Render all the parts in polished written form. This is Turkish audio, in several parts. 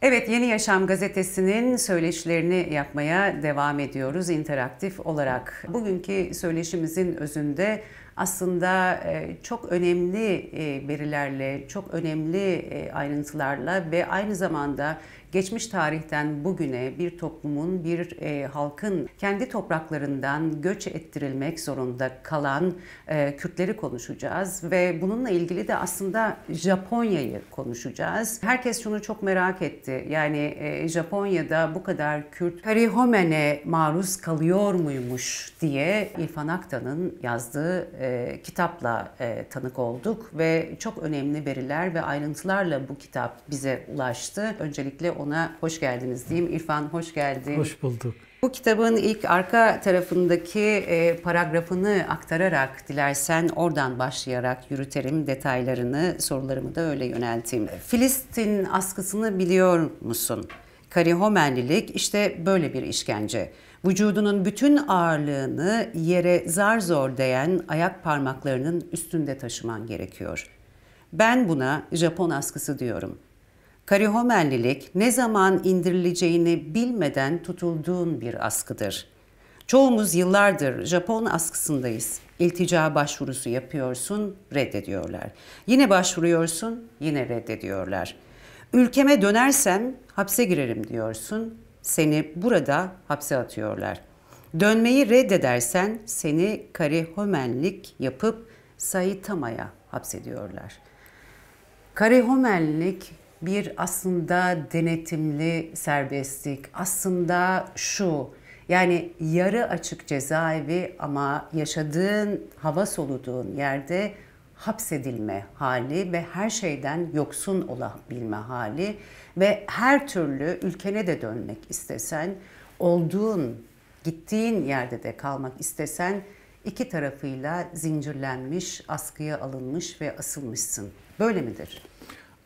Evet, Yeni Yaşam gazetesinin söyleşilerini yapmaya devam ediyoruz interaktif olarak. Bugünkü söyleşimizin özünde aslında çok önemli verilerle, çok önemli ayrıntılarla ve aynı zamanda geçmiş tarihten bugüne bir toplumun, bir halkın kendi topraklarından göç ettirilmek zorunda kalan Kürtleri konuşacağız ve bununla ilgili de aslında Japonya'yı konuşacağız. Herkes şunu çok merak etti. Yani Japonya'da bu kadar Kürt Karihomen'e maruz kalıyor muymuş diye İrfan Aktan'ın yazdığı kitapla tanık olduk ve çok önemli veriler ve ayrıntılarla bu kitap bize ulaştı. Öncelikle ona hoş geldiniz diyeyim. İrfan, hoş geldin. Hoş bulduk. Bu kitabın ilk arka tarafındaki paragrafını aktararak, dilersen oradan başlayarak yürüterim detaylarını, sorularımı da öyle yönelteyim. Filistin askısını biliyor musun? Karihomenlilik işte böyle bir işkence. Vücudunun bütün ağırlığını yere zar zor değen ayak parmaklarının üstünde taşıman gerekiyor. Ben buna Japon askısı diyorum. Karihomenlilik ne zaman indirileceğini bilmeden tutulduğun bir askıdır. Çoğumuz yıllardır Japon askısındayız. İltica başvurusu yapıyorsun, reddediyorlar. Yine başvuruyorsun, yine reddediyorlar. Ülkeme dönersem hapse girerim diyorsun, seni burada hapse atıyorlar. Dönmeyi reddedersen seni karihomenlik yapıp Saitama'ya hapsediyorlar. Karihomenlik bir aslında denetimli serbestlik. Aslında şu, yani yarı açık cezaevi ama yaşadığın, hava soluduğun yerde hapsedilme hali ve her şeyden yoksun olabilme hali ve her türlü ülkene de dönmek istesen, gittiğin yerde de kalmak istesen iki tarafıyla zincirlenmiş, askıya alınmış ve asılmışsın. Böyle midir?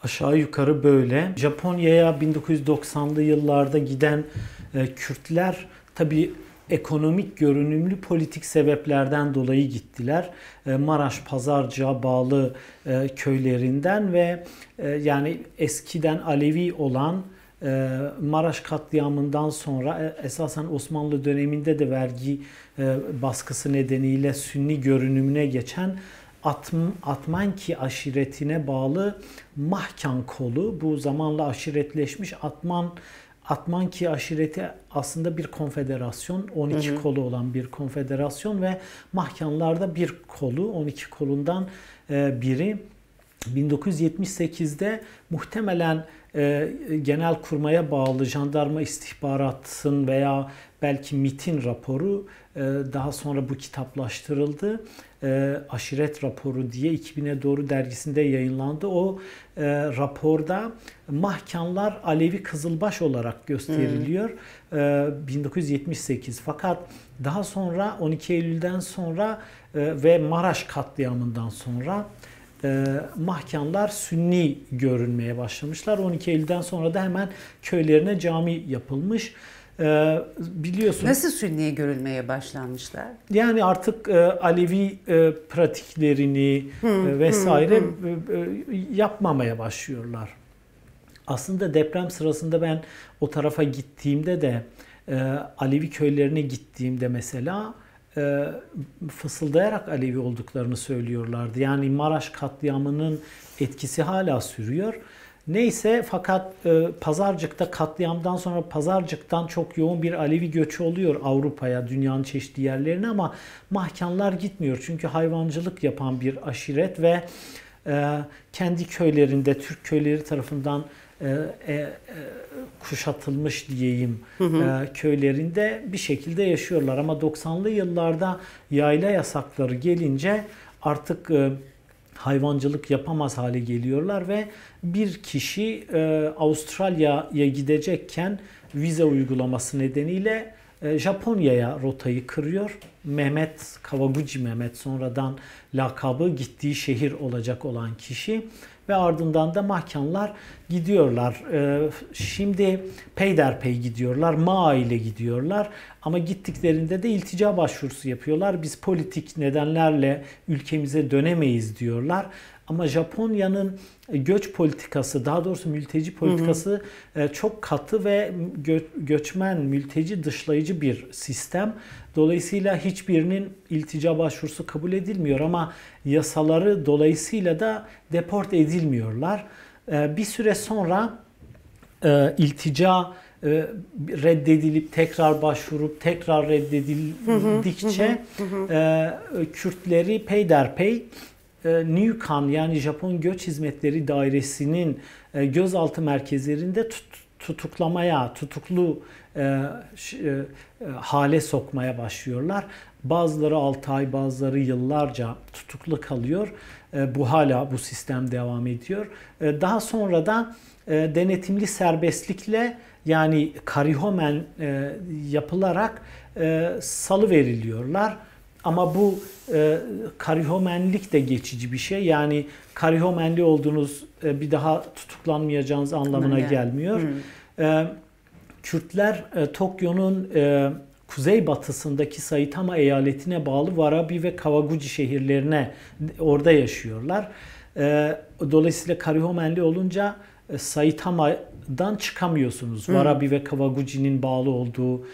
Aşağı yukarı böyle. Japonya'ya 1990'lı yıllarda giden Kürtler tabii ekonomik görünümlü politik sebeplerden dolayı gittiler. Maraş Pazarcık'a bağlı köylerinden ve yani eskiden Alevi olan Maraş katliamından sonra esasen Osmanlı döneminde de vergi baskısı nedeniyle Sünni görünümüne geçen Atmanki aşiretine bağlı Mahkan kolu, bu zamanla aşiretleşmiş Atmanki aşireti aslında bir konfederasyon, 12 kolu olan bir konfederasyon ve Mahkanlarda bir kolu, 12 kolundan biri. 1978'de muhtemelen Genelkurmay'a bağlı jandarma istihbaratın veya belki MİT'in raporu daha sonra bu kitaplaştırıldı. Aşiret raporu diye 2000'e doğru dergisinde yayınlandı. O raporda Mahkanlar Alevi Kızılbaş olarak gösteriliyor. 1978. Fakat daha sonra 12 Eylül'den sonra ve Maraş katliamından sonra Mahkanlar Sünni görünmeye başlamışlar. 12 Eylül'den sonra da hemen köylerine cami yapılmış. Biliyorsun. Nasıl Sünniye görülmeye başlanmışlar? Yani artık Alevi pratiklerini vesaire yapmamaya başlıyorlar. Aslında deprem sırasında ben o tarafa gittiğimde de Alevi köylerine gittiğimde mesela fısıldayarak Alevi olduklarını söylüyorlardı. Yani Maraş katliamının etkisi hala sürüyor. Neyse fakat Pazarcık'ta katliamdan sonra Pazarcık'tan çok yoğun bir Alevi göçü oluyor Avrupa'ya, dünyanın çeşitli yerlerine ama Mahkanlar gitmiyor. Çünkü hayvancılık yapan bir aşiret ve kendi köylerinde, Türk köyleri tarafından kuşatılmış diyeyim köylerinde bir şekilde yaşıyorlar. Ama 90'lı yıllarda yayla yasakları gelince artık hayvancılık yapamaz hale geliyorlar ve bir kişi Avustralya'ya gidecekken vize uygulaması nedeniyle Japonya'ya rotayı kırıyor. Kawaguchi Mehmet, sonradan lakabı gittiği şehir olacak olan kişi ve ardından da Mahkanlar gidiyorlar. Şimdi peyderpey gidiyorlar, Maa ile gidiyorlar ama gittiklerinde de iltica başvurusu yapıyorlar. Biz politik nedenlerle ülkemize dönemeyiz diyorlar. Ama Japonya'nın göç politikası, daha doğrusu mülteci politikası çok katı ve göçmen, mülteci dışlayıcı bir sistem. Dolayısıyla hiçbirinin iltica başvurusu kabul edilmiyor ama yasaları dolayısıyla da deport edilmiyorlar. Bir süre sonra iltica reddedilip tekrar başvurup tekrar reddedildikçe Kürtleri peyderpey Nyukan yani Japon Göç Hizmetleri Dairesi'nin gözaltı merkezlerinde tutuklu hale sokmaya başlıyorlar. Bazıları 6 ay, bazıları yıllarca tutuklu kalıyor. Bu sistem devam ediyor. Daha sonra da denetimli serbestlikle yani karihomen yapılarak salı veriliyorlar. Ama bu karihomenlik de geçici bir şey. Yani karihomenli olduğunuz bir daha tutuklanmayacağınız anlamına gelmiyor. Kürtler Tokyo'nun kuzeybatısındaki Saitama eyaletine bağlı Warabi ve Kawaguchi şehirlerine orada yaşıyorlar. Dolayısıyla karihomenli olunca Saitama'dan çıkamıyorsunuz. Warabi ve Kawaguchi'nin bağlı olduğu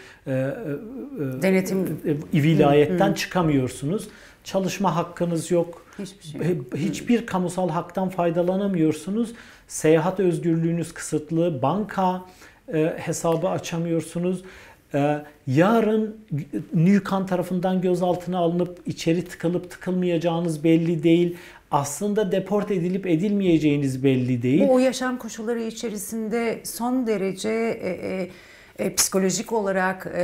denetim vilayetten çıkamıyorsunuz. Çalışma hakkınız yok. Hiçbir şey. Hiçbir kamusal haktan faydalanamıyorsunuz. Seyahat özgürlüğünüz kısıtlı. Banka hesabı açamıyorsunuz. Yarın Nyukan tarafından gözaltına alınıp içeri tıkılıp tıkılmayacağınız belli değil. Aslında deport edilip edilmeyeceğiniz belli değil. Bu o yaşam koşulları içerisinde son derece psikolojik olarak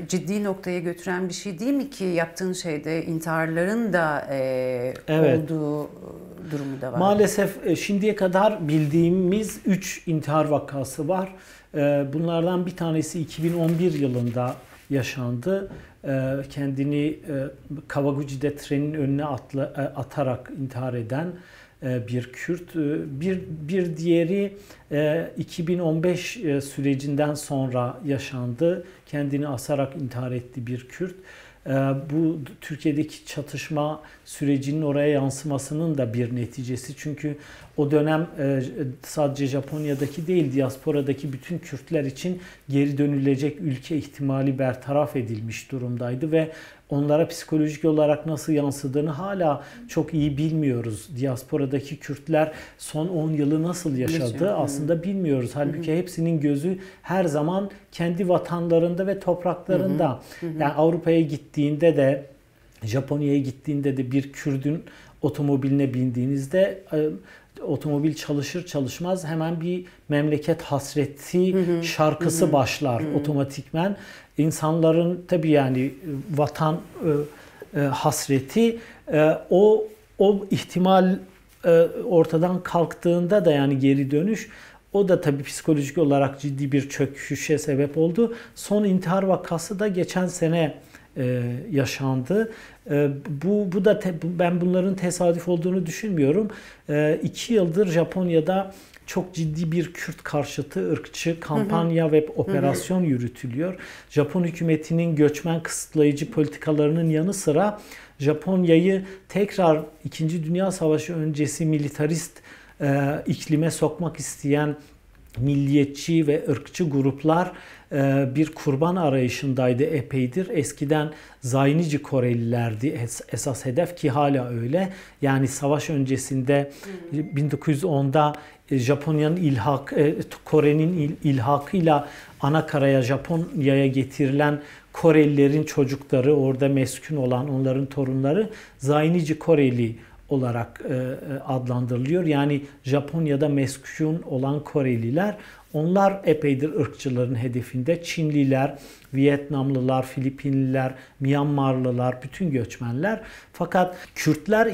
ciddi noktaya götüren bir şey değil mi ki yaptığın şeyde intiharların da olduğu durumu da var. Maalesef şimdiye kadar bildiğimiz 3 intihar vakası var. Bunlardan bir tanesi 2011 yılında yaşandı. Kendini Kawaguchi'de trenin önüne atarak intihar eden bir Kürt. Bir diğeri 2015 sürecinden sonra yaşandı. Kendini asarak intihar etti bir Kürt. Bu Türkiye'deki çatışma sürecinin oraya yansımasının da bir neticesi. Çünkü o dönem sadece Japonya'daki değil, diasporadaki bütün Kürtler için geri dönülecek ülke ihtimali bertaraf edilmiş durumdaydı ve onlara psikolojik olarak nasıl yansıdığını hala çok iyi bilmiyoruz. Diasporadaki Kürtler son 10 yılı nasıl yaşadı aslında bilmiyoruz. Halbuki hepsinin gözü her zaman kendi vatanlarında ve topraklarında. Yani Avrupa'ya gittiğinde de, Japonya'ya gittiğinde de bir Kürdün otomobiline bindiğinizde otomobil çalışır çalışmaz hemen bir memleket hasreti şarkısı başlar otomatikmen. İnsanların tabii yani vatan hasreti o ihtimal ortadan kalktığında da yani geri dönüş o da tabii psikolojik olarak ciddi bir çöküşe sebep oldu. Son intihar vakası da geçen sene yaşandı. Bu da ben bunların tesadüf olduğunu düşünmüyorum. 2 yıldır Japonya'da çok ciddi bir Kürt karşıtı ırkçı kampanya ve operasyon yürütülüyor. Japon hükümetinin göçmen kısıtlayıcı politikalarının yanı sıra Japonya'yı tekrar 2. Dünya Savaşı öncesi militarist iklime sokmak isteyen milliyetçi ve ırkçı gruplar bir kurban arayışındaydı epeydir. Eskiden Zainici Korelilerdi esas hedef ki hala öyle. Yani savaş öncesinde 1910'da Japonya'nın Kore'nin ilhakıyla ana karaya Japonya'ya getirilen Korelilerin çocukları, orada meskun olan onların torunları Zainici Koreli olarak adlandırılıyor. Yani Japonya'da meskun olan Koreliler, onlar epeydir ırkçıların hedefinde. Çinliler, Vietnamlılar, Filipinliler, Myanmarlılar, bütün göçmenler. Fakat Kürtler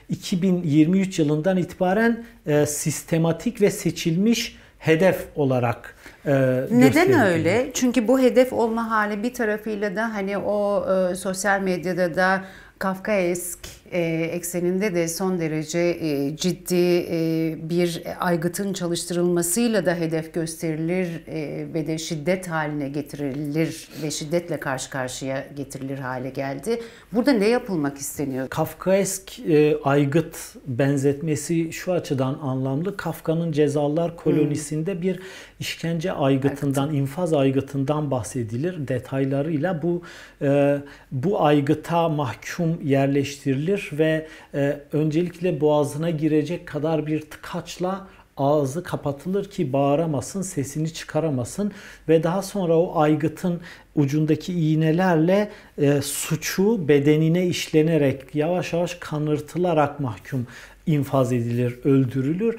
2023 yılından itibaren sistematik ve seçilmiş hedef olarak neden öyle? Çünkü bu hedef olma hali bir tarafıyla da hani o sosyal medyada da Kafkaesk ekseninde de son derece ciddi bir aygıtın çalıştırılmasıyla da hedef gösterilir ve de şiddet haline getirilir ve şiddetle karşı karşıya getirilir hale geldi. Burada ne yapılmak isteniyor? Kafkaesk aygıt benzetmesi şu açıdan anlamlı. Kafka'nın Cezalılar Kolonisi'nde bir işkence aygıtından, infaz aygıtından bahsedilir detaylarıyla. Bu aygıta mahkum yerleştirilir ve öncelikle boğazına girecek kadar bir tıkaçla ağzı kapatılır ki bağıramasın, sesini çıkaramasın ve daha sonra o aygıtın ucundaki iğnelerle suçu bedenine işlenerek yavaş yavaş kanırtılarak mahkum infaz edilir, öldürülür.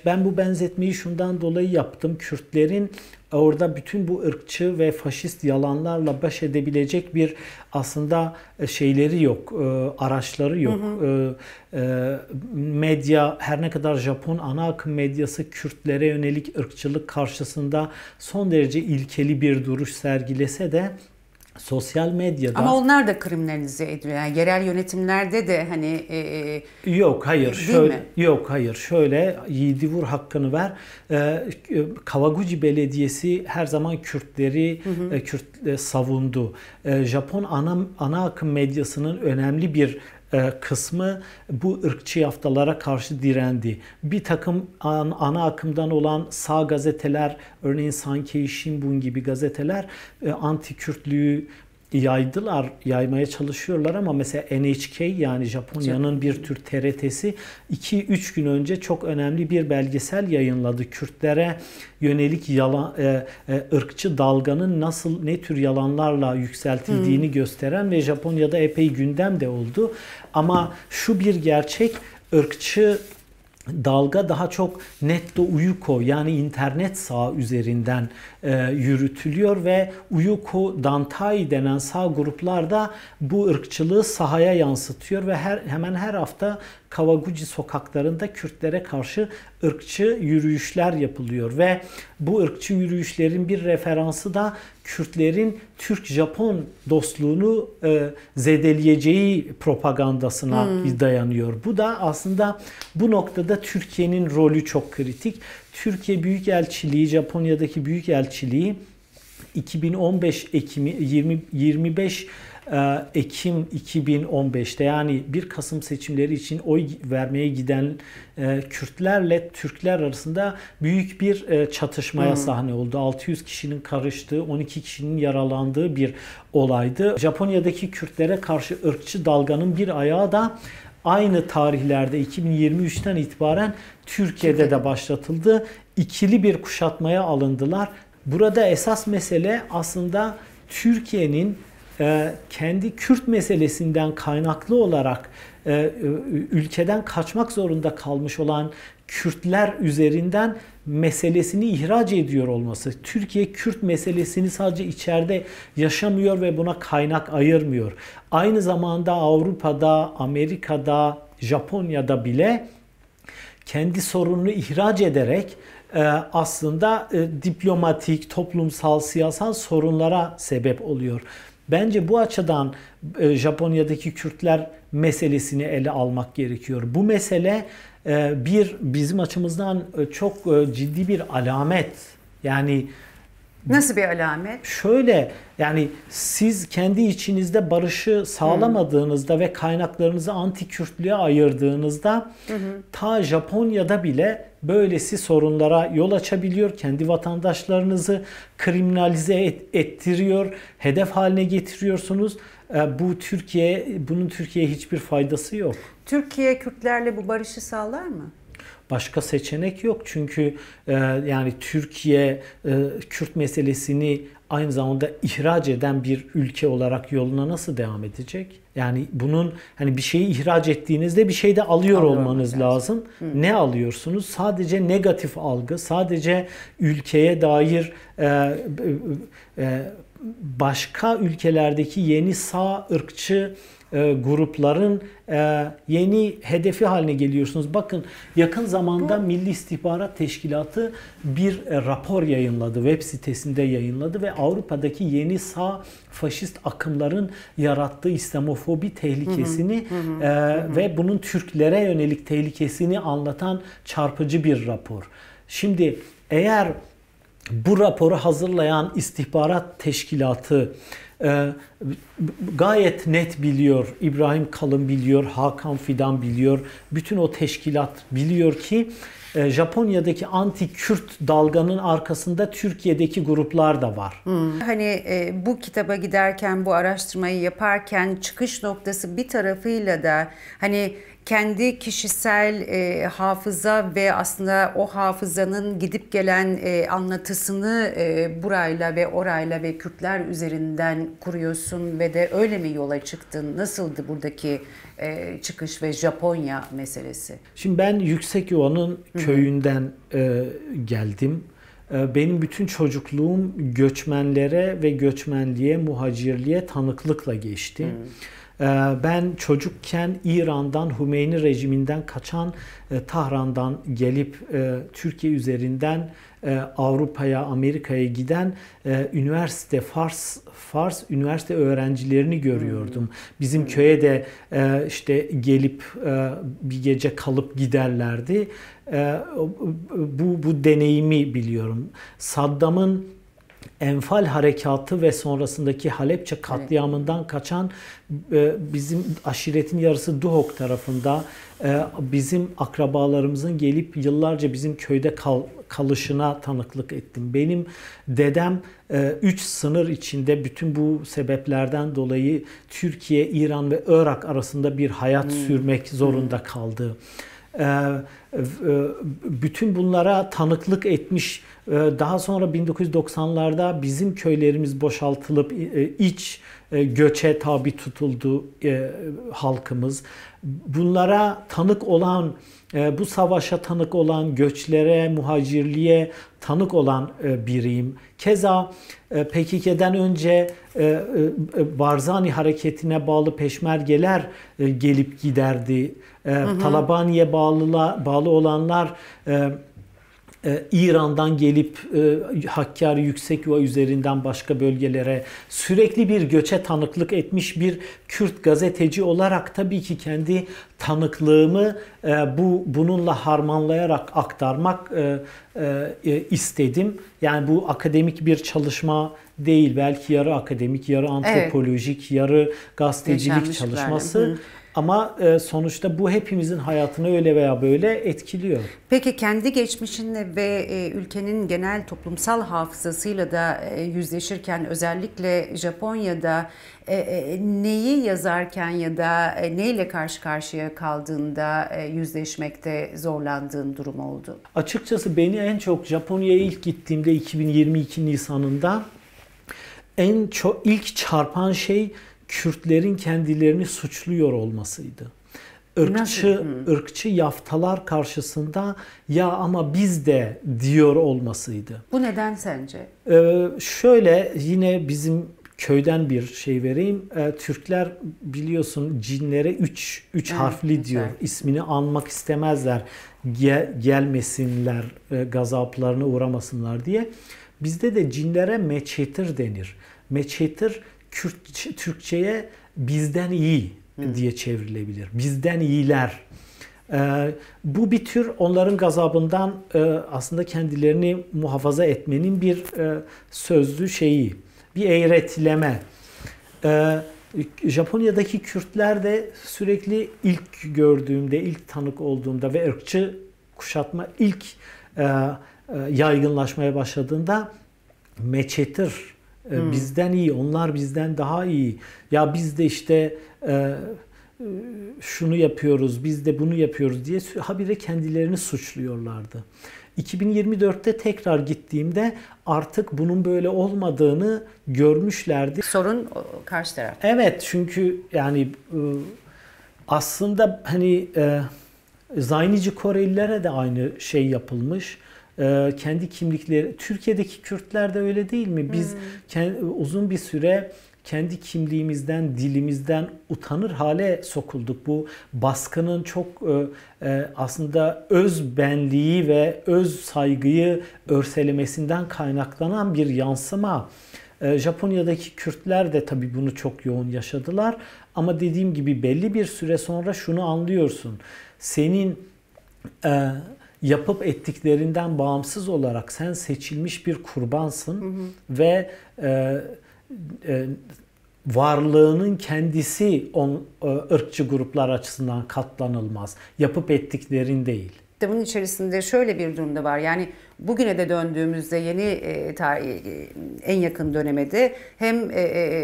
Ben bu benzetmeyi şundan dolayı yaptım. Kürtlerin orada bütün bu ırkçı ve faşist yalanlarla baş edebilecek bir aslında şeyleri yok, araçları yok. Medya, her ne kadar Japon ana akım medyası Kürtlere yönelik ırkçılık karşısında son derece ilkeli bir duruş sergilese de sosyal medyada... Ama onlar da kriminalize ediliyor. Yani yerel yönetimlerde de hani... Yok hayır şöyle yok hayır şöyle yiğidi vur hakkını ver. Kawaguchi Belediyesi her zaman Kürtleri savundu. Japon ana akım medyasının önemli bir kısmı bu ırkçı yaftalara karşı direndi. Bir takım ana akımdan olan sağ gazeteler, örneğin Sankei Shimbun gibi gazeteler anti-Kürtlüğü yaymaya çalışıyorlar ama mesela NHK, yani Japonya'nın bir tür TRT'si 2-3 gün önce çok önemli bir belgesel yayınladı. Kürtlere yönelik ırkçı dalganın ne tür yalanlarla yükseltildiğini gösteren ve Japonya'da epey gündem de oldu. Ama şu bir gerçek, ırkçı dalga daha çok Netto Uyuko, yani internet sağı üzerinden yürütülüyor ve Uyuko Dantai denen sağ gruplar da bu ırkçılığı sahaya yansıtıyor ve hemen her hafta Kawaguchi sokaklarında Kürtlere karşı ırkçı yürüyüşler yapılıyor ve bu ırkçı yürüyüşlerin bir referansı da Kürtlerin Türk-Japon dostluğunu zedeleyeceği propagandasına dayanıyor. Bu da aslında bu noktada Türkiye'nin rolü çok kritik. Türkiye Büyükelçiliği, Japonya'daki Büyükelçiliği 2015 25 Ekim 2015'te, yani 1 Kasım seçimleri için oy vermeye giden Kürtlerle Türkler arasında büyük bir çatışmaya sahne oldu. 600 kişinin karıştığı, 12 kişinin yaralandığı bir olaydı. Japonya'daki Kürtlere karşı ırkçı dalganın bir ayağı da aynı tarihlerde 2023'ten itibaren Türkiye'de de başlatıldı. İkili bir kuşatmaya alındılar. Burada esas mesele aslında Türkiye'nin kendi Kürt meselesinden kaynaklı olarak ülkeden kaçmak zorunda kalmış olan Kürtler üzerinden meselesini ihraç ediyor olması. Türkiye Kürt meselesini sadece içeride yaşamıyor ve buna kaynak ayırmıyor. Aynı zamanda Avrupa'da, Amerika'da, Japonya'da bile kendi sorununu ihraç ederek aslında diplomatik, toplumsal, siyasal sorunlara sebep oluyor. Bence bu açıdan Japonya'daki Kürtler meselesini ele almak gerekiyor. Bu mesele bizim açımızdan çok ciddi bir alamet. Yani nasıl bir alamet? Şöyle, yani siz kendi içinizde barışı sağlamadığınızda ve kaynaklarınızı anti-Kürtlüğe ayırdığınızda ta Japonya'da bile böylesi sorunlara yol açabiliyor. Kendi vatandaşlarınızı kriminalize ettiriyor, hedef haline getiriyorsunuz. Bunun Türkiye'ye hiçbir faydası yok. Türkiye Kürtlerle bu barışı sağlar mı? Başka seçenek yok çünkü yani Türkiye Kürt meselesini aynı zamanda ihraç eden bir ülke olarak yoluna nasıl devam edecek? Yani bunun, hani bir şeyi ihraç ettiğinizde bir şey de alıyor olmanız lazım. Ne alıyorsunuz? Sadece negatif algı, sadece ülkeye dair başka ülkelerdeki yeni sağ ırkçı grupların yeni hedefi haline geliyorsunuz. Bakın yakın zamanda Milli İstihbarat Teşkilatı bir rapor yayınladı, web sitesinde yayınladı ve Avrupa'daki yeni sağ faşist akımların yarattığı İslamofobi tehlikesini ve bunun Türklere yönelik tehlikesini anlatan çarpıcı bir rapor. Şimdi eğer bu raporu hazırlayan istihbarat teşkilatı gayet net biliyor, İbrahim Kalın biliyor, Hakan Fidan biliyor, bütün o teşkilat biliyor ki Japonya'daki anti-Kürt dalganın arkasında Türkiye'deki gruplar da var. Hani bu kitaba giderken, bu araştırmayı yaparken çıkış noktası bir tarafıyla da hani kendi kişisel hafıza ve aslında o hafızanın gidip gelen anlatısını burayla ve orayla ve Kürtler üzerinden kuruyorsun ve de öyle mi yola çıktın? Nasıldı buradaki çıkış ve Japonya meselesi? Şimdi ben Yüksekyova'nın köyünden geldim. Benim bütün çocukluğum göçmenlere ve göçmenliğe, muhacirliğe tanıklıkla geçti. Ben çocukken İran'dan, Hümeyni rejiminden kaçan, Tahran'dan gelip Türkiye üzerinden Avrupa'ya, Amerika'ya giden Fars üniversite öğrencilerini görüyordum. Bizim köye de işte gelip bir gece kalıp giderlerdi. Bu deneyimi biliyorum. Saddam'ın Enfal harekatı ve sonrasındaki Halepçe katliamından kaçan bizim aşiretin yarısı Duhok tarafında bizim akrabalarımızın gelip yıllarca bizim köyde kalışına tanıklık ettim. Benim dedem 3 sınır içinde bütün bu sebeplerden dolayı Türkiye, İran ve Irak arasında bir hayat sürmek zorunda kaldı. Bütün bunlara tanıklık etmiş. Daha sonra 1990'larda bizim köylerimiz boşaltılıp iç göçe tabi tutuldu halkımız. Bunlara tanık olan, bu savaşa tanık olan, göçlere, muhacirliğe tanık olan biriyim. Keza PKK'den önce Barzani hareketine bağlı peşmergeler gelip giderdi. Talabani'ye bağlı olanlar İran'dan gelip Hakkari, Yüksekyova üzerinden başka bölgelere sürekli bir göçe tanıklık etmiş bir Kürt gazeteci olarak tabii ki kendi tanıklığımı bununla harmanlayarak aktarmak istedim. Yani bu akademik bir çalışma değil. Belki yarı akademik, yarı antropolojik, yarı gazetecilik çalışması. Ama sonuçta bu hepimizin hayatını öyle veya böyle etkiliyor. Peki kendi geçmişinle ve ülkenin genel toplumsal hafızasıyla da yüzleşirken özellikle Japonya'da neyi yazarken ya da neyle karşı karşıya kaldığında yüzleşmekte zorlandığın durum oldu? Açıkçası beni en çok Japonya'ya ilk gittiğimde 2022 Nisan'ında ilk çarpan şey Kürtlerin kendilerini suçluyor olmasıydı. Irkçı yaftalar karşısında ya ama biz de diyor olmasıydı. Bu neden sence? Şöyle yine bizim köyden bir şey vereyim. Türkler biliyorsun cinlere 3 harfli diyor. İsmini anmak istemezler. Gelmesinler, gazaplarına uğramasınlar diye. Bizde de cinlere meçetir denir. Meçetir Türkçe'ye bizden iyi diye çevrilebilir. Bizden iyiler. Bu bir tür onların gazabından aslında kendilerini muhafaza etmenin bir sözlü şeyi. Bir eğretileme. Japonya'daki Kürtler de sürekli ilk gördüğümde, ilk tanık olduğumda ve ırkçı kuşatma ilk yaygınlaşmaya başladığında meçetir. Bizden iyi, onlar bizden daha iyi. Ya biz de işte şunu yapıyoruz, biz de bunu yapıyoruz diye habire kendilerini suçluyorlardı. 2024'te tekrar gittiğimde artık bunun böyle olmadığını görmüşlerdi. Sorun karşı taraf. Evet, çünkü yani aslında hani Zaynici Korelilere de aynı şey yapılmış. Kendi kimlikleri, Türkiye'deki Kürtler de öyle değil mi? Biz uzun bir süre kendi kimliğimizden, dilimizden utanır hale sokulduk. Bu baskının çok aslında öz benliği ve öz saygıyı örselemesinden kaynaklanan bir yansıma. Japonya'daki Kürtler de tabii bunu çok yoğun yaşadılar. Ama dediğim gibi belli bir süre sonra şunu anlıyorsun. Senin yapıp ettiklerinden bağımsız olarak sen seçilmiş bir kurbansın ve varlığının kendisi ırkçı gruplar açısından katlanılmaz. Yapıp ettiklerin değil. Bunun içerisinde şöyle bir durumda var. Yani bugüne de döndüğümüzde yeni en yakın dönemede hem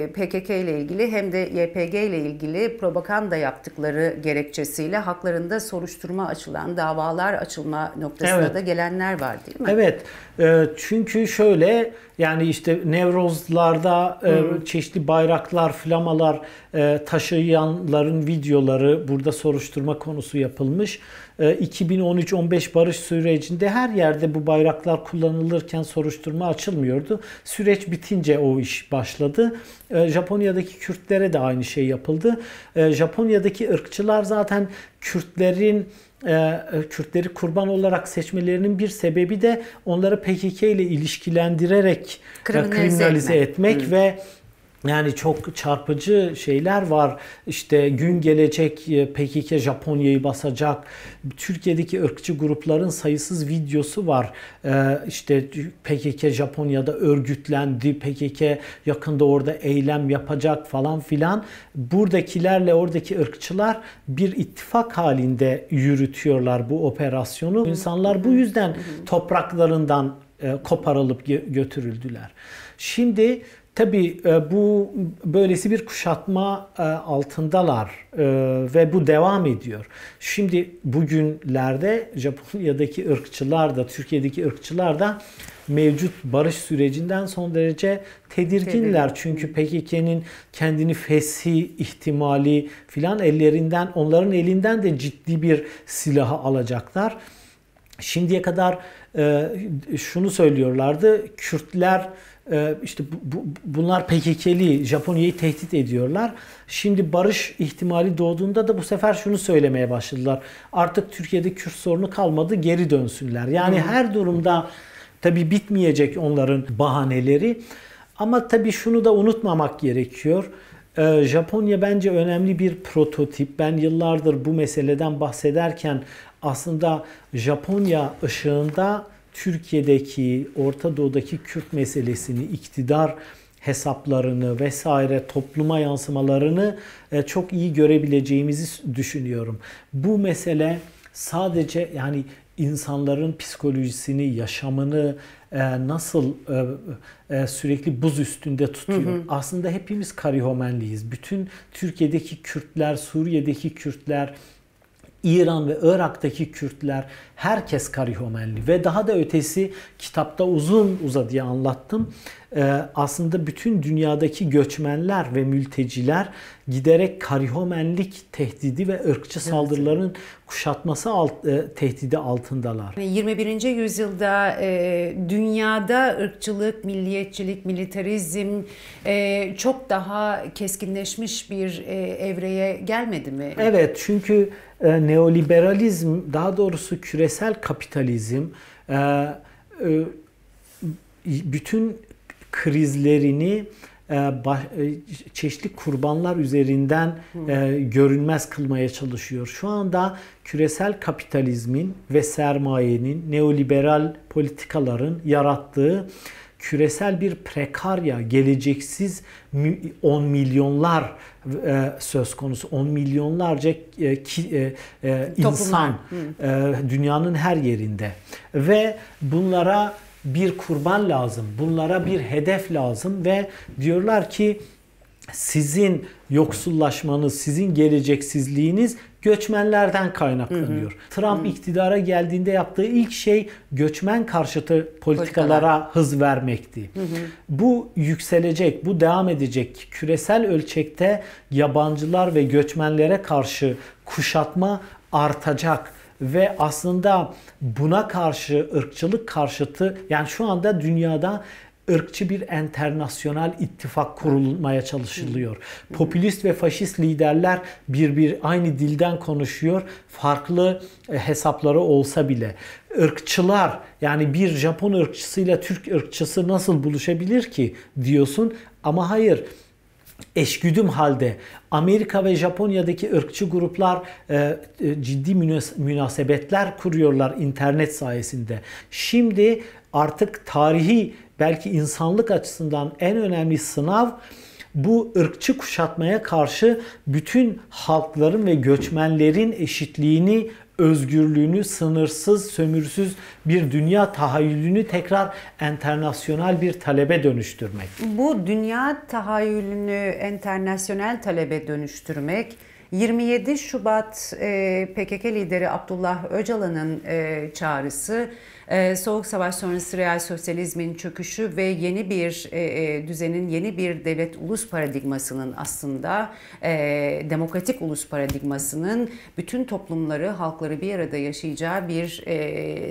PKK ile ilgili hem de YPG ile ilgili propaganda yaptıkları gerekçesiyle haklarında soruşturma açılan, davalar açılma noktasına da gelenler var değil mi? Evet. Çünkü şöyle yani işte Nevrozlarda çeşitli bayraklar, flamalar taşıyanların videoları burada soruşturma konusu yapılmış. 2013-15 barış sürecinde her yerde bu bayraklar kullanılırken soruşturma açılmıyordu. Süreç bitince o iş başladı. Japonya'daki Kürtlere de aynı şey yapıldı. Japonya'daki ırkçılar zaten Kürtleri kurban olarak seçmelerinin bir sebebi de onları PKK ile ilişkilendirerek kriminalize etmek ve yani çok çarpıcı şeyler var. İşte gün gelecek PKK Japonya'yı basacak. Türkiye'deki ırkçı grupların sayısız videosu var. İşte PKK Japonya'da örgütlendi. PKK yakında orada eylem yapacak falan filan. Buradakilerle oradaki ırkçılar bir ittifak halinde yürütüyorlar bu operasyonu. İnsanlar bu yüzden topraklarından koparılıp götürüldüler. Şimdi tabii bu böylesi bir kuşatma altındalar ve bu devam ediyor. Şimdi bugünlerde Japonya'daki ırkçılar da Türkiye'deki ırkçılar da mevcut barış sürecinden son derece tedirginler. Çünkü PKK'nın kendini feshi ihtimali filan onların elinden de ciddi bir silahı alacaklar. Şimdiye kadar şunu söylüyorlardı. Kürtler işte bunlar PKK'li, Japonya'yı tehdit ediyorlar. Şimdi barış ihtimali doğduğunda da bu sefer şunu söylemeye başladılar. Artık Türkiye'de Kürt sorunu kalmadı, geri dönsünler. Yani her durumda tabii bitmeyecek onların bahaneleri. Ama tabii şunu da unutmamak gerekiyor. Japonya bence önemli bir prototip. Ben yıllardır bu meseleden bahsederken aslında Japonya ışığında Türkiye'deki, Orta Doğu'daki Kürt meselesini, iktidar hesaplarını vesaire topluma yansımalarını çok iyi görebileceğimizi düşünüyorum. Bu mesele sadece yani insanların psikolojisini, yaşamını nasıl sürekli buz üstünde tutuyor. Aslında hepimiz Karihomenliyiz. Bütün Türkiye'deki Kürtler, Suriye'deki Kürtler, İran ve Irak'taki Kürtler, herkes Karihomenli ve daha da ötesi kitapta uzun uzadıya anlattım. Aslında bütün dünyadaki göçmenler ve mülteciler giderek Karihomenlik tehdidi ve ırkçı saldırıların kuşatması tehdidi altındalar. 21. yüzyılda dünyada ırkçılık, milliyetçilik, militarizm çok daha keskinleşmiş bir evreye gelmedi mi? Evet, çünkü neoliberalizm, daha doğrusu küresel kapitalizm bütün krizlerini çeşitli kurbanlar üzerinden görünmez kılmaya çalışıyor. Şu anda küresel kapitalizmin ve sermayenin, neoliberal politikaların yarattığı küresel bir prekarya, geleceksiz 10 milyonlar söz konusu. 10 milyonlarca insan dünyanın her yerinde. Ve bunlara bir kurban lazım. Bunlara bir hedef lazım ve diyorlar ki sizin yoksullaşmanız, sizin geleceksizliğiniz göçmenlerden kaynaklanıyor. Trump iktidara geldiğinde yaptığı ilk şey göçmen karşıtı politikalara hız vermekti. Bu yükselecek, bu devam edecek. Küresel ölçekte yabancılar ve göçmenlere karşı kuşatma artacak. Ve aslında buna karşı ırkçılık karşıtı, yani şu anda dünyada ırkçı bir enternasyonal ittifak kurulmaya çalışılıyor. Popülist ve faşist liderler aynı dilden konuşuyor. Farklı hesapları olsa bile. Irkçılar, yani bir Japon ırkçısıyla Türk ırkçısı nasıl buluşabilir ki diyorsun, ama hayır. Eşgüdüm halde Amerika ve Japonya'daki ırkçı gruplar ciddi münasebetler kuruyorlar internet sayesinde. Şimdi artık tarihi, belki insanlık açısından en önemli sınav, bu ırkçı kuşatmaya karşı bütün halkların ve göçmenlerin eşitliğini, özgürlüğünü, sınırsız, sömürsüz bir dünya tahayyülünü tekrar enternasyonal bir talebe dönüştürmek. Bu dünya tahayyülünü enternasyonal talebe dönüştürmek, 27 Şubat PKK lideri Abdullah Öcalan'ın çağrısı, Soğuk Savaş sonrası real sosyalizmin çöküşü ve yeni bir düzenin, yeni bir devlet ulus paradigmasının, aslında demokratik ulus paradigmasının bütün toplumları, halkları bir arada yaşayacağı bir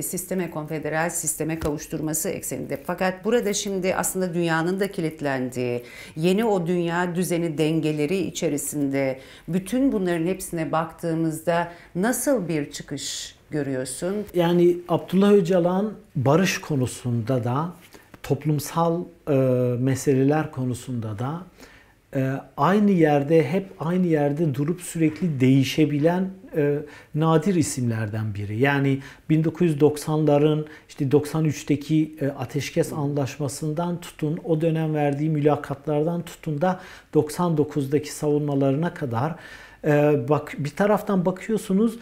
sisteme, konfederal sisteme kavuşturması ekseninde. Fakat burada şimdi aslında dünyanın da kilitlendiği, yeni o dünya düzeni dengeleri içerisinde bütün bunların hepsine baktığımızda nasıl bir çıkış görüyorsun? Yani Abdullah Öcalan barış konusunda da, toplumsal meseleler konusunda da hep aynı yerde durup sürekli değişebilen nadir isimlerden biri. Yani 1990'ların işte 93'teki ateşkes anlaşmasından tutun, o dönem verdiği mülakatlardan tutun da 99'daki savunmalarına kadar bir taraftan bakıyorsunuz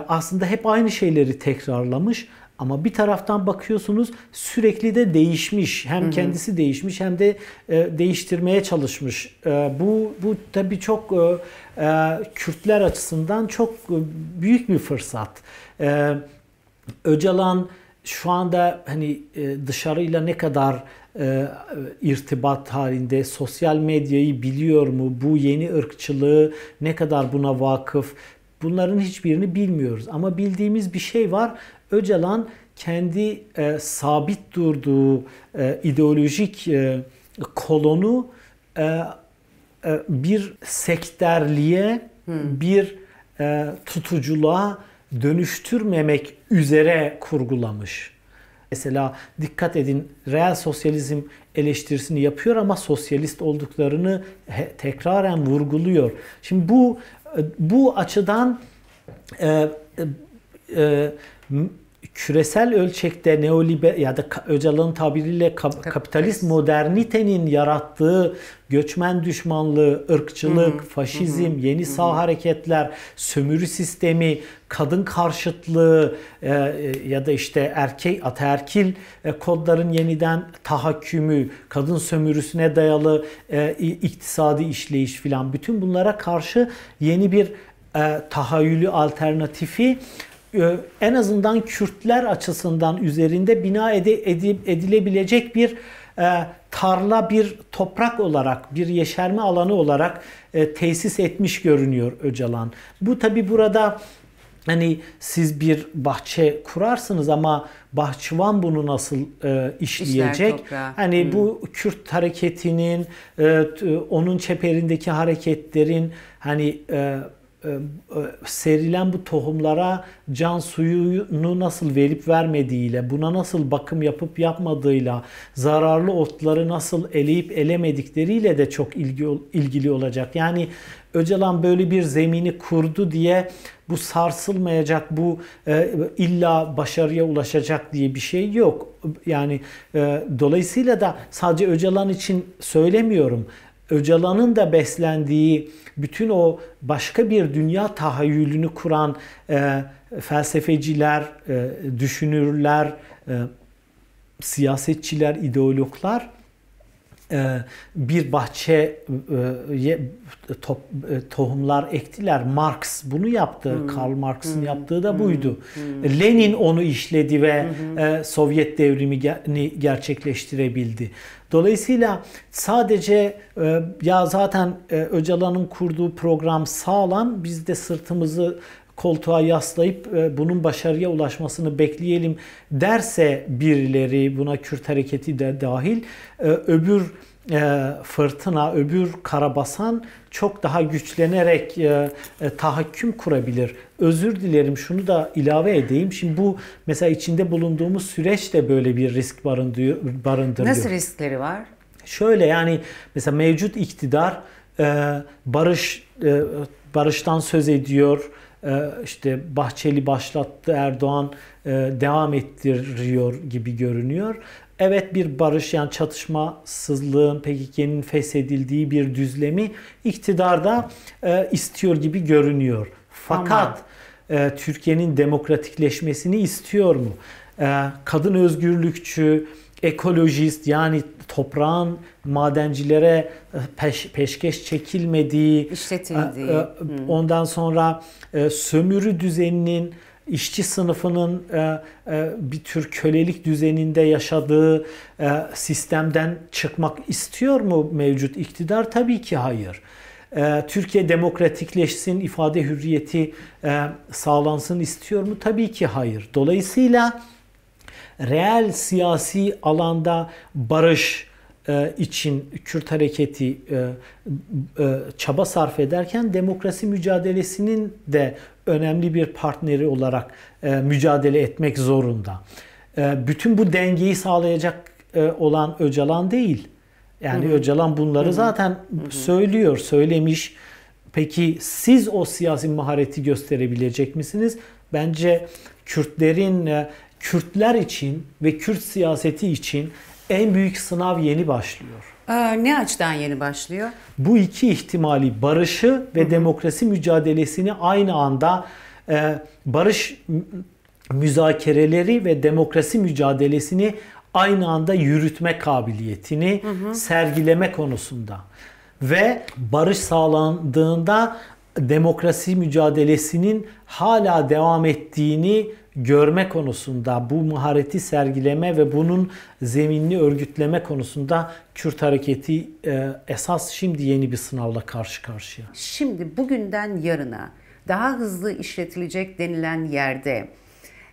aslında hep aynı şeyleri tekrarlamış, ama bir taraftan bakıyorsunuz sürekli de değişmiş. Hem kendisi değişmiş hem de değiştirmeye çalışmış. Bu tabii çok Kürtler açısından çok büyük bir fırsat. Öcalan şu anda hani dışarıyla ne kadar irtibat halinde, sosyal medyayı biliyor mu, bu yeni ırkçılığı ne kadar buna vakıf, bunların hiçbirini bilmiyoruz. Ama bildiğimiz bir şey var. Öcalan kendi sabit durduğu ideolojik kolonu bir sekterliğe, bir tutuculuğa dönüştürmemek üzere kurgulamış. Mesela dikkat edin, real sosyalizm eleştirisini yapıyor ama sosyalist olduklarını tekraren vurguluyor. Şimdi bu açıdan küresel ölçekte neoliberal ya da Öcalan'ın tabiriyle kapitalist modernitenin yarattığı göçmen düşmanlığı, ırkçılık, faşizm, yeni sağ hareketler, sömürü sistemi, kadın karşıtlığı ya da işte ataerkil kodların yeniden tahakkümü, kadın sömürüsüne dayalı iktisadi işleyiş filan, bütün bunlara karşı yeni bir tahayyülü alternatifi en azından Kürtler açısından üzerinde bina edilebilecek bir tarla, bir toprak olarak, bir yeşerme alanı olarak tesis etmiş görünüyor Öcalan. Bu tabi burada hani siz bir bahçe kurarsınız ama bahçıvan bunu nasıl işleyecek? Hani bu Kürt hareketinin, onun çeperindeki hareketlerin hani serilen bu tohumlara can suyunu nasıl verip vermediğiyle, buna nasıl bakım yapıp yapmadığıyla, zararlı otları nasıl eleyip elemedikleriyle de çok ilgili olacak. Yani Öcalan böyle bir zemini kurdu diye bu sarsılmayacak, bu illa başarıya ulaşacak diye bir şey yok. Yani dolayısıyla da sadece Öcalan için söylemiyorum. Öcalan'ın da beslendiği bütün o başka bir dünya tahayyülünü kuran felsefeciler, düşünürler, siyasetçiler, ideologlar bir bahçe tohumlar ektiler. Marx bunu yaptı. Karl Marx'ın yaptığı da buydu. Lenin onu işledi ve Sovyet devrimini gerçekleştirebildi. Dolayısıyla sadece ya zaten Öcalan'ın kurduğu program sağlam, biz de sırtımızı koltuğa yaslayıp bunun başarıya ulaşmasını bekleyelim derse birileri, buna Kürt hareketi de dahil, öbür fırtına, öbür karabasan çok daha güçlenerek tahakküm kurabilir. Özür dilerim, şunu da ilave edeyim. Şimdi bu mesela içinde bulunduğumuz süreç de böyle bir risk barındırıyor. Nasıl riskleri var? Şöyle, yani mesela mevcut iktidar barıştan söz ediyor. İşte Bahçeli başlattı, Erdoğan devam ettiriyor gibi görünüyor. Evet, bir barış, yani çatışmasızlığın, PKK'nın feshedildiği bir düzlemi iktidarda istiyor gibi görünüyor. Fakat Türkiye'nin demokratikleşmesini istiyor mu? Kadın özgürlükçü, ekolojist, yani toprağın madencilere peşkeş çekilmediği, işletildiği, ondan sonra sömürü düzeninin, işçi sınıfının bir tür kölelik düzeninde yaşadığı sistemden çıkmak istiyor mu mevcut iktidar? Tabii ki hayır. Türkiye demokratikleşsin, ifade hürriyeti sağlansın istiyor mu? Tabii ki hayır. Dolayısıyla reel siyasi alanda barış için Kürt hareketi çaba sarf ederken demokrasi mücadelesinin de önemli bir partneri olarak mücadele etmek zorunda. Bütün bu dengeyi sağlayacak olan Öcalan değil. Yani Öcalan bunları zaten söylüyor, söylemiş. Peki siz o siyasi mahareti gösterebilecek misiniz? Bence Kürtler için ve Kürt siyaseti için en büyük sınav yeni başlıyor. Ne açıdan yeni başlıyor? Bu iki ihtimali, barışı ve demokrasi mücadelesini aynı anda, barış müzakereleri ve demokrasi mücadelesini aynı anda yürütme kabiliyetini sergileme konusunda ve barış sağlandığında demokrasi mücadelesinin hala devam ettiğini görme konusunda, bu mahareti sergileme ve bunun zeminini örgütleme konusunda Kürt hareketi esas şimdi yeni bir sınavla karşı karşıya. Şimdi bugünden yarına daha hızlı işletilecek denilen yerde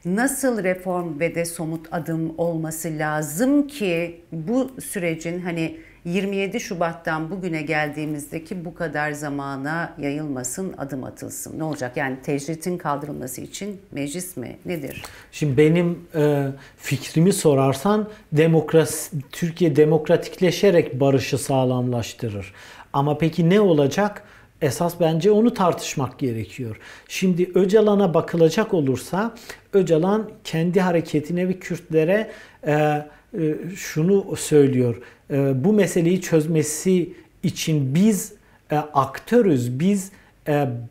nasıl reform ve de somut adım olması lazım ki bu sürecin hani 27 Şubat'tan bugüne geldiğimizdeki bu kadar zamana yayılmasın, adım atılsın. Ne olacak? Yani tecritin kaldırılması için meclis mi? Nedir? Şimdi benim fikrimi sorarsan Türkiye demokratikleşerek barışı sağlamlaştırır. Ama peki ne olacak? Esas bence onu tartışmak gerekiyor. Şimdi Öcalan'a bakılacak olursa, Öcalan kendi hareketine ve Kürtlere şunu söylüyor. Bu meseleyi çözmesi için biz aktörüz, biz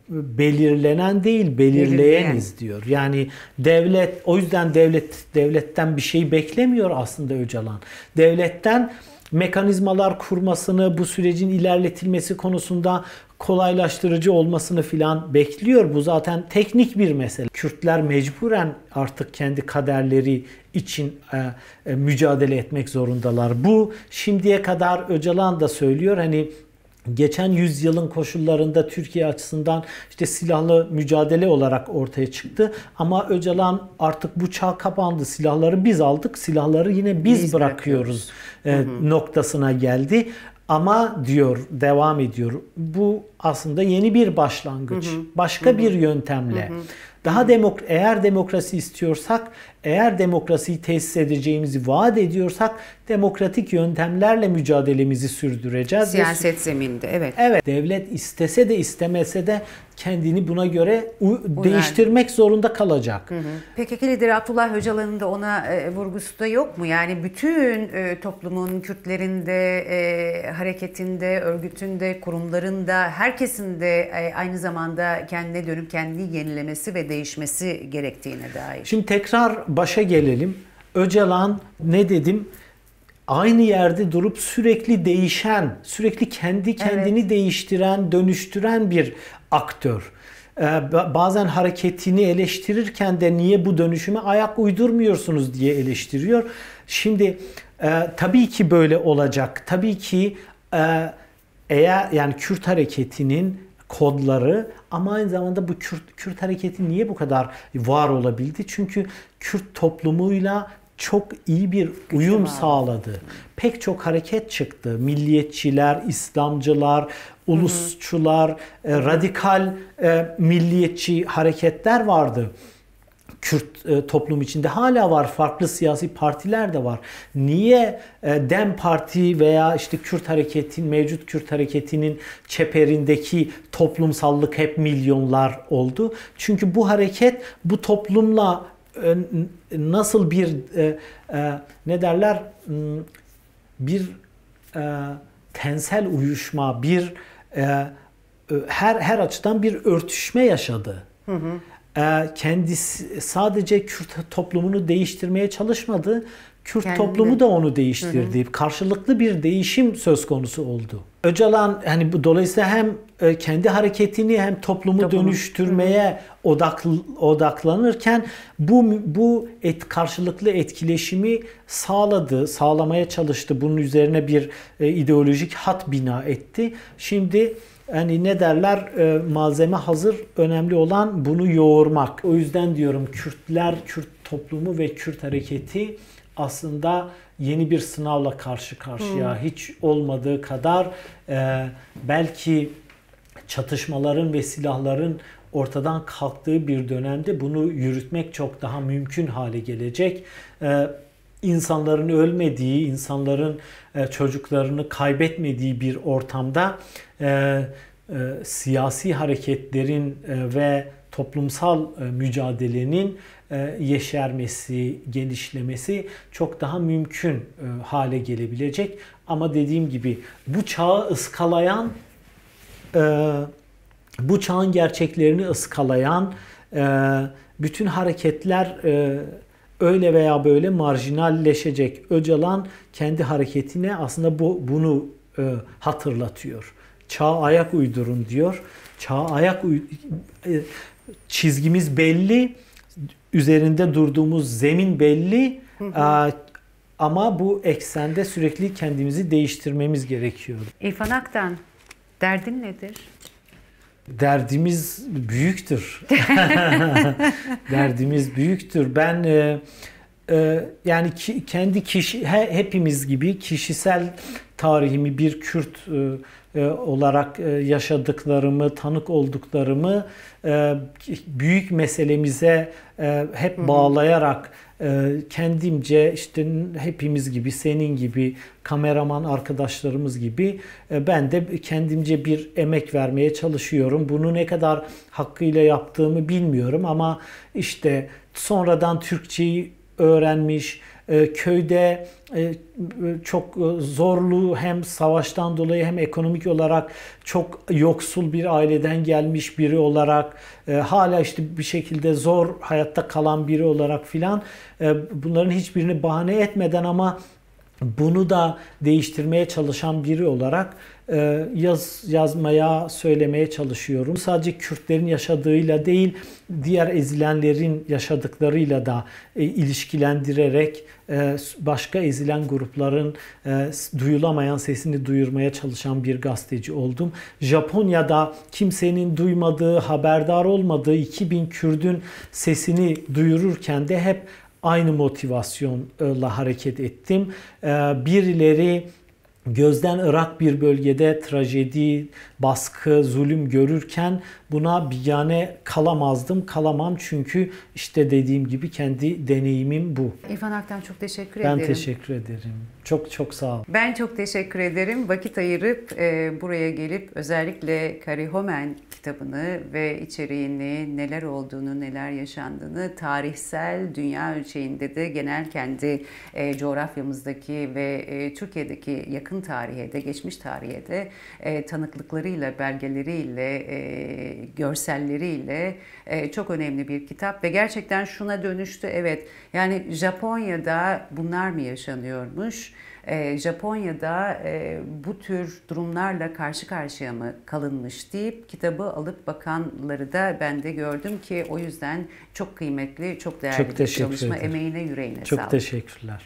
belirlenen değil belirleyeniz diyor. Yani devlet, o yüzden devletten bir şey beklemiyor aslında Öcalan. Devletten mekanizmalar kurmasını, bu sürecin ilerletilmesi konusunda kolaylaştırıcı olmasını filan bekliyor. Bu zaten teknik bir mesele. Kürtler mecburen artık kendi kaderleri için mücadele etmek zorundalar. Bu şimdiye kadar Öcalan da söylüyor. Hani geçen yüzyılın koşullarında Türkiye açısından işte silahlı mücadele olarak ortaya çıktı. Ama Öcalan artık bu çağ kapandı. Silahları biz aldık. Silahları yine biz bırakıyoruz noktasına geldi. Ama diyor, devam ediyor. Bu aslında yeni bir başlangıç. Başka bir yöntemle. Daha eğer demokrasi istiyorsak, eğer demokrasiyi tesis edeceğimizi vaat ediyorsak demokratik yöntemlerle mücadelemizi sürdüreceğiz. Siyaset zemininde, evet. Evet. Devlet istese de istemese de kendini buna göre değiştirmek zorunda kalacak. PKK lideri Abdullah Öcalan'ın da ona vurgusu da yok mu? Yani bütün toplumun, Kürtlerin de, hareketinde, örgütünde, kurumlarında, herkesin de aynı zamanda kendine dönüp kendini yenilemesi ve değişmesi gerektiğine dair. Şimdi tekrar başa gelelim. Öcalan, ne dedim? Aynı yerde durup sürekli değişen, sürekli kendi kendini değiştiren, dönüştüren bir aktör. Bazen hareketini eleştirirken de niye bu dönüşüme ayak uydurmuyorsunuz diye eleştiriyor. Şimdi tabii ki böyle olacak. Tabii ki eğer yani Kürt hareketinin kodları ama aynı zamanda bu Kürt hareketi niye bu kadar var olabildi? Çünkü Kürt toplumuyla çok iyi bir uyum sağladı. Pek çok hareket çıktı. Milliyetçiler, İslamcılar, ulusçular, radikal milliyetçi hareketler vardı. Kürt toplum içinde hala var. Farklı siyasi partiler de var. Niye DEM Parti veya işte mevcut Kürt hareketinin çeperindeki toplumsallık hep milyonlar oldu? Çünkü bu hareket bu toplumla nasıl bir ne derler bir tensel uyuşma, bir her açıdan bir örtüşme yaşadı. Kendisi sadece Kürt toplumunu değiştirmeye çalışmadı. Kürt toplumu da onu değiştirdi. Karşılıklı bir değişim söz konusu oldu. Öcalan dolayısıyla hem kendi hareketini hem toplumu dönüştürmeye odaklanırken bu karşılıklı etkileşimi sağlamaya çalıştı. Bunun üzerine bir ideolojik hat bina etti. Şimdi ne derler, malzeme hazır, önemli olan bunu yoğurmak. O yüzden diyorum Kürt toplumu ve Kürt hareketi aslında yeni bir sınavla karşı karşıya. Hiç olmadığı kadar belki çatışmaların ve silahların ortadan kalktığı bir dönemde bunu yürütmek çok daha mümkün hale gelecek. İnsanların ölmediği, insanların çocuklarını kaybetmediği bir ortamda siyasi hareketlerin ve toplumsal mücadelenin yeşermesi, genişlemesi çok daha mümkün hale gelebilecek. Ama dediğim gibi bu çağı ıskalayan, bu çağın gerçeklerini ıskalayan bütün hareketler öyle veya böyle marjinalleşecek. Öcalan kendi hareketine aslında bunu hatırlatıyor. Çağa ayak uydurun diyor. Çizgimiz belli, üzerinde durduğumuz zemin belli, ama bu eksende sürekli kendimizi değiştirmemiz gerekiyor. İrfan Aktan, derdin nedir? Derdimiz büyüktür. Derdimiz büyüktür. Ben hepimiz gibi kişisel tarihimi bir Kürt olarak yaşadıklarımı, tanık olduklarımı büyük meselemize hep bağlayarak kendimce hepimiz gibi, senin gibi, kameraman arkadaşlarımız gibi ben de kendimce bir emek vermeye çalışıyorum. Bunu ne kadar hakkıyla yaptığımı bilmiyorum ama sonradan Türkçeyi öğrenmiş, köyde çok zorlu, hem savaştan dolayı hem ekonomik olarak çok yoksul bir aileden gelmiş biri olarak, hala bir şekilde zor hayatta kalan biri olarak filan, bunların hiçbirini bahane etmeden ama bunu da değiştirmeye çalışan biri olarak yazmaya, söylemeye çalışıyorum. Sadece Kürtlerin yaşadığıyla değil, diğer ezilenlerin yaşadıklarıyla da ilişkilendirerek başka ezilen grupların duyulamayan sesini duyurmaya çalışan bir gazeteci oldum. Japonya'da kimsenin duymadığı, haberdar olmadığı 2000 Kürt'ün sesini duyururken de hep aynı motivasyonla hareket ettim. Birileri gözden ırak bir bölgede trajedi, baskı, zulüm görürken buna bigane kalamam çünkü dediğim gibi kendi deneyimim bu. İrfan Aktan, çok teşekkür ederim. Ben teşekkür ederim. Çok çok sağ ol. Ben çok teşekkür ederim. Vakit ayırıp buraya gelip özellikle Karihomen kitabını ve içeriğini, neler olduğunu, neler yaşandığını tarihsel, dünya ölçeğinde de genel kendi coğrafyamızdaki ve Türkiye'deki yakın tarihe de, geçmiş tarihe de tanıklıklarıyla, belgeleriyle, görselleriyle çok önemli bir kitap ve gerçekten şuna dönüştü. Evet, yani Japonya'da bunlar mı yaşanıyormuş? Japonya'da bu tür durumlarla karşı karşıya mı kalınmış deyip kitabı alıp bakanları da ben de gördüm ki o yüzden çok kıymetli, çok değerli bir çalışma. Emeğine, yüreğine sağlık. Çok teşekkürler.